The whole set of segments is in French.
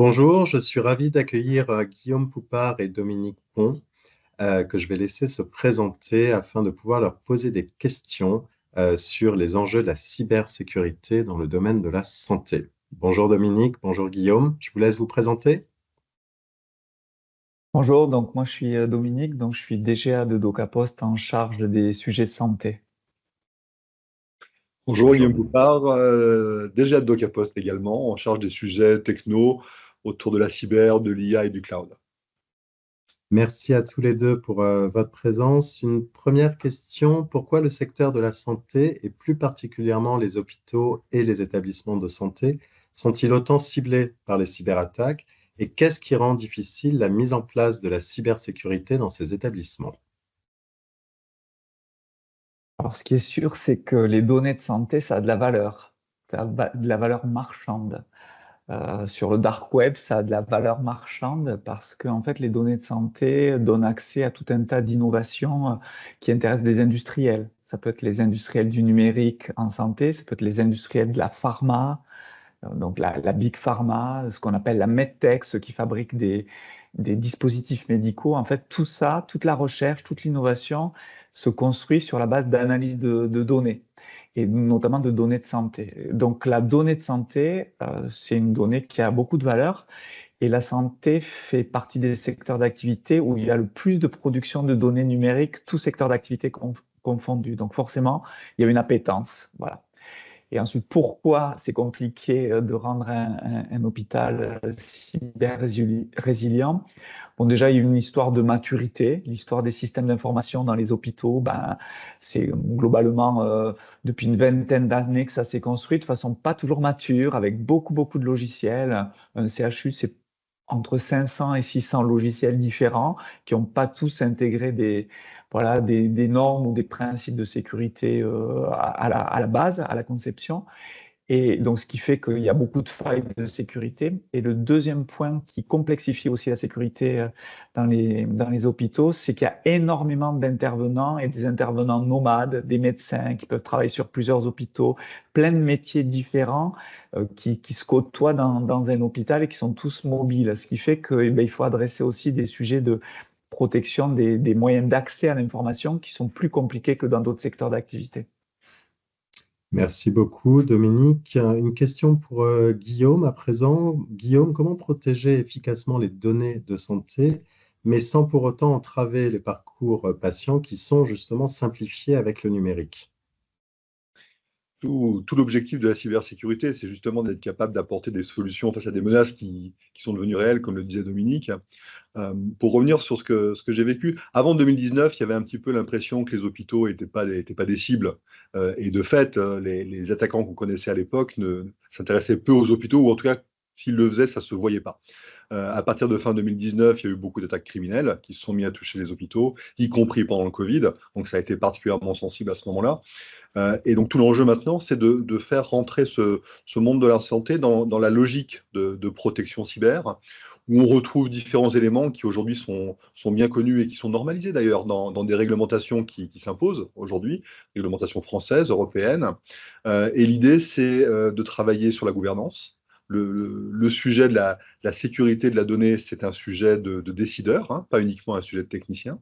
Bonjour, je suis ravi d'accueillir Guillaume Poupard et Dominique Pont, que je vais laisser se présenter afin de pouvoir leur poser des questions sur les enjeux de la cybersécurité dans le domaine de la santé. Bonjour Dominique, bonjour Guillaume, je vous laisse vous présenter. Bonjour, donc moi je suis Dominique, donc je suis DGA de DocaPost en charge des sujets de santé. Bonjour Bonjour Guillaume Dominique. Poupard, déjà de DocaPost également, en charge des sujets techno autour de la cyber, de l'IA et du cloud. Merci à tous les deux pour votre présence. Une première question, pourquoi le secteur de la santé et plus particulièrement les hôpitaux et les établissements de santé sont-ils autant ciblés par les cyberattaques et qu'est-ce qui rend difficile la mise en place de la cybersécurité dans ces établissements? Alors ce qui est sûr, c'est que les données de santé, ça a de la valeur, ça a de la valeur marchande. Sur le dark web, ça a de la valeur marchande parce que en fait, les données de santé donnent accès à tout un tas d'innovations qui intéressent des industriels. Ça peut être les industriels du numérique en santé, ça peut être les industriels de la pharma, donc la Big Pharma, ce qu'on appelle la MedTech, ceux qui fabriquent des dispositifs médicaux. En fait, tout ça, toute la recherche, toute l'innovation se construit sur la base d'analyse de données, et notamment de données de santé. Donc la donnée de santé, c'est une donnée qui a beaucoup de valeur, et la santé fait partie des secteurs d'activité où il y a le plus de production de données numériques, tout secteur d'activité confondu. Donc forcément, il y a une appétence. Voilà. Et ensuite, pourquoi c'est compliqué de rendre un hôpital cyber résilient? Bon, déjà, il y a une histoire de maturité. L'histoire des systèmes d'information dans les hôpitaux, ben, c'est globalement depuis une vingtaine d'années que ça s'est construit de façon pas toujours mature, avec beaucoup, beaucoup de logiciels. Un CHU, c'est entre 500 et 600 logiciels différents qui n'ont pas tous intégré voilà, des normes ou des principes de sécurité à la base, à la conception. Et donc, ce qui fait qu'il y a beaucoup de failles de sécurité. Et le deuxième point qui complexifie aussi la sécurité dans les hôpitaux, c'est qu'il y a énormément d'intervenants et des intervenants nomades, des médecins qui peuvent travailler sur plusieurs hôpitaux, plein de métiers différents qui se côtoient dans un hôpital et qui sont tous mobiles. Ce qui fait qu'il faut adresser aussi des sujets de protection des moyens d'accès à l'information qui sont plus compliqués que dans d'autres secteurs d'activité. Merci beaucoup Dominique. Une question pour Guillaume à présent. Guillaume, comment protéger efficacement les données de santé, mais sans pour autant entraver les parcours patients qui sont justement simplifiés avec le numérique? Tout l'objectif de la cybersécurité, c'est justement d'être capable d'apporter des solutions face à des menaces qui sont devenues réelles, comme le disait Dominique. Pour revenir sur ce que j'ai vécu, avant 2019, il y avait un petit peu l'impression que les hôpitaux étaient pas des cibles. Et de fait, les attaquants qu'on connaissait à l'époque ne s'intéressaient peu aux hôpitaux, ou en tout cas, s'ils le faisaient, ça ne se voyait pas. À partir de fin 2019, il y a eu beaucoup d'attaques criminelles qui se sont mis à toucher les hôpitaux, y compris pendant le Covid. Donc ça a été particulièrement sensible à ce moment-là. Et donc tout l'enjeu maintenant, c'est de faire rentrer ce monde de la santé dans la logique de protection cyber, où on retrouve différents éléments qui aujourd'hui sont bien connus et qui sont normalisés d'ailleurs dans des réglementations qui s'imposent aujourd'hui, réglementations françaises, européennes. Et l'idée, c'est de travailler sur la gouvernance. Le sujet de la sécurité de la donnée, c'est un sujet de décideur, hein, pas uniquement un sujet de technicien.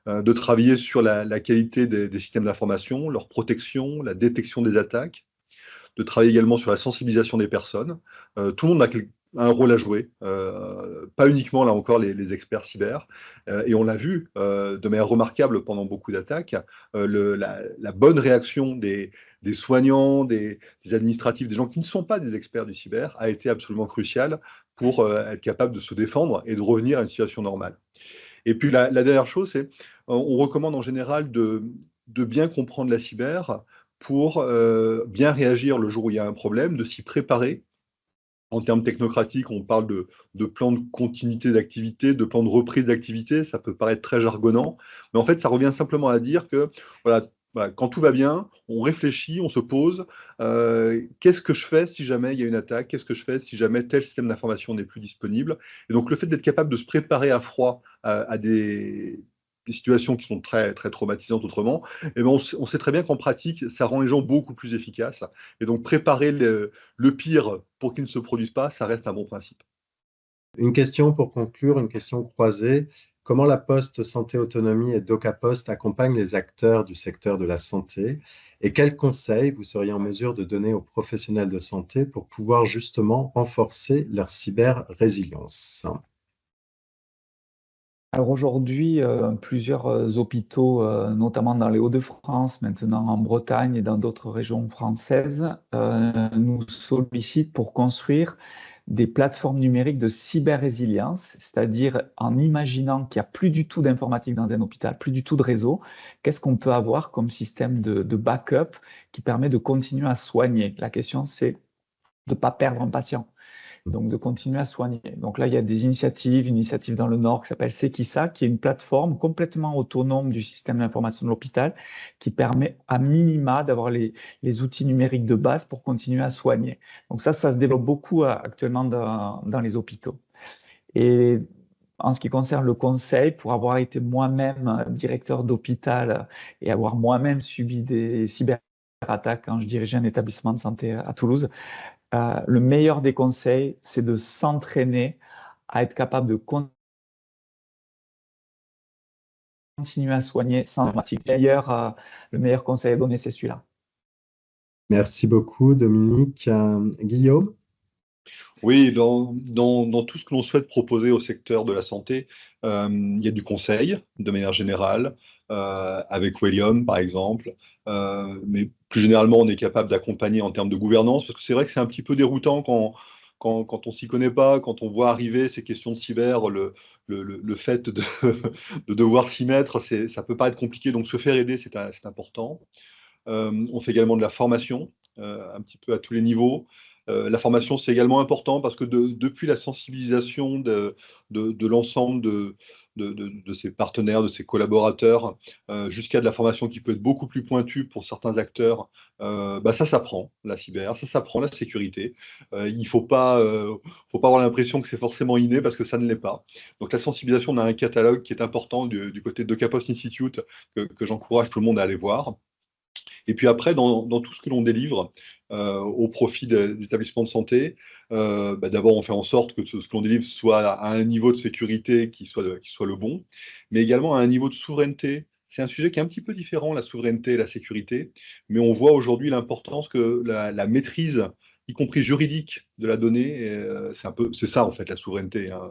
De travailler sur la qualité des systèmes d'information, leur protection, la détection des attaques, de travailler également sur la sensibilisation des personnes. Tout le monde a un rôle à jouer, pas uniquement, là encore, les experts cyber. Et on l'a vu de manière remarquable pendant beaucoup d'attaques, la bonne réaction des soignants, des administratifs, des gens qui ne sont pas des experts du cyber, a été absolument cruciale pour être capable de se défendre et de revenir à une situation normale. Et puis la dernière chose, c'est on recommande en général de bien comprendre la cyber pour bien réagir le jour où il y a un problème, de s'y préparer. En termes technocratiques, on parle de plan de continuité d'activité, de plan de reprise d'activité. Ça peut paraître très jargonnant, mais en fait, ça revient simplement à dire que voilà, voilà, quand tout va bien, on réfléchit, on se pose. Qu'est-ce que je fais si jamais il y a une attaque? Qu'est-ce que je fais si jamais tel système d'information n'est plus disponible? Et donc, le fait d'être capable de se préparer à froid à des situations qui sont très, très traumatisantes autrement, eh ben on sait très bien qu'en pratique, ça rend les gens beaucoup plus efficaces. Et donc, préparer le pire pour qu'il ne se produise pas, ça reste un bon principe. Une question pour conclure, une question croisée. Comment la Poste Santé Autonomie et DocaPost accompagnent les acteurs du secteur de la santé? Et quels conseils vous seriez en mesure de donner aux professionnels de santé pour pouvoir justement renforcer leur cyber-résilience? Alors aujourd'hui, plusieurs hôpitaux, notamment dans les Hauts-de-France, maintenant en Bretagne et dans d'autres régions françaises, nous sollicitent pour construire des plateformes numériques de cyber-résilience, c'est-à-dire en imaginant qu'il n'y a plus du tout d'informatique dans un hôpital, plus du tout de réseau, qu'est-ce qu'on peut avoir comme système de backup qui permet de continuer à soigner? La question, c'est de ne pas perdre un patient, donc de continuer à soigner. Donc là, il y a des initiatives, une initiative dans le Nord qui s'appelle Sekisa, qui est une plateforme complètement autonome du système d'information de l'hôpital, qui permet à minima d'avoir les outils numériques de base pour continuer à soigner. Donc ça se développe beaucoup actuellement dans les hôpitaux. Et en ce qui concerne le conseil, pour avoir été moi-même directeur d'hôpital et avoir moi-même subi des cyberattaques quand je dirigeais un établissement de santé à Toulouse, le meilleur des conseils, c'est de s'entraîner à être capable de continuer à soigner sans informatique. Le meilleur conseil à donner, c'est celui-là. Merci beaucoup, Dominique. Guillaume? Oui, dans tout ce que l'on souhaite proposer au secteur de la santé, il y a du conseil, de manière générale, avec Wellium, par exemple. Mais plus généralement, on est capable d'accompagner en termes de gouvernance, parce que c'est vrai que c'est un petit peu déroutant quand on s'y connaît pas, quand on voit arriver ces questions de cyber, le fait de devoir s'y mettre, ça peut paraître compliqué. Donc, se faire aider, c'est important. On fait également de la formation, un petit peu à tous les niveaux. La formation, c'est également important parce que depuis la sensibilisation de l'ensemble de ses partenaires, de ses collaborateurs, jusqu'à de la formation qui peut être beaucoup plus pointue pour certains acteurs, ça s'apprend, la cyber, ça s'apprend, la sécurité. Il ne faut pas avoir l'impression que c'est forcément inné parce que ça ne l'est pas. Donc la sensibilisation, on a un catalogue qui est important du côté de DocaPost Institute que j'encourage tout le monde à aller voir. Et puis après, dans tout ce que l'on délivre au profit des établissements de santé, d'abord, on fait en sorte que ce que l'on délivre soit à un niveau de sécurité qui soit le bon, mais également à un niveau de souveraineté. C'est un sujet qui est un petit peu différent, la souveraineté et la sécurité, mais on voit aujourd'hui l'importance que la maîtrise, y compris juridique, de la donnée, c'est ça en fait la souveraineté, hein,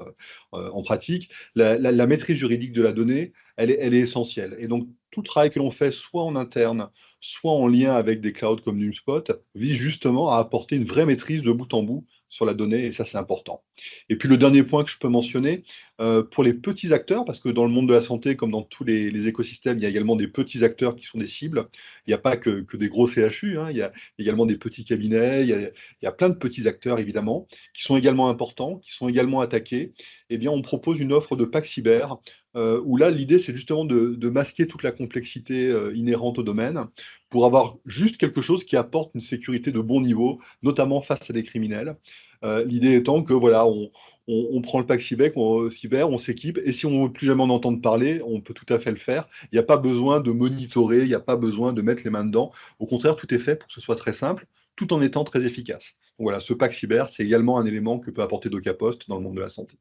en pratique. La maîtrise juridique de la donnée, elle est essentielle. Et donc, tout le travail que l'on fait, soit en interne, soit en lien avec des clouds comme NumSpot, vise justement à apporter une vraie maîtrise de bout en bout sur la donnée, et ça, c'est important. Et puis, le dernier point que je peux mentionner, pour les petits acteurs, parce que dans le monde de la santé, comme dans tous les écosystèmes, il y a également des petits acteurs qui sont des cibles. Il n'y a pas que des gros CHU, hein, il y a également des petits cabinets, il y a plein de petits acteurs, évidemment, qui sont également importants, qui sont également attaqués. Eh bien, on propose une offre de pack cyber, où là, l'idée, c'est justement de masquer toute la complexité inhérente au domaine pour avoir juste quelque chose qui apporte une sécurité de bon niveau, notamment face à des criminels. L'idée étant que voilà, on prend le pack cyber, on s'équipe, et si on ne veut plus jamais en entendre parler, on peut tout à fait le faire. Il n'y a pas besoin de monitorer, il n'y a pas besoin de mettre les mains dedans. Au contraire, tout est fait pour que ce soit très simple, tout en étant très efficace. Donc voilà, ce pack cyber, c'est également un élément que peut apporter DocaPost dans le monde de la santé.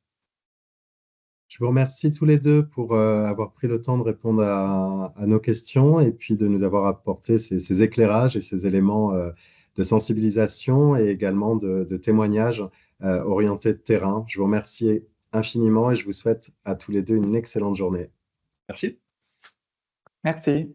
Je vous remercie tous les deux pour avoir pris le temps de répondre à nos questions et puis de nous avoir apporté ces éclairages et ces éléments de sensibilisation et également de témoignages orientés de terrain. Je vous remercie infiniment et je vous souhaite à tous les deux une excellente journée. Merci. Merci.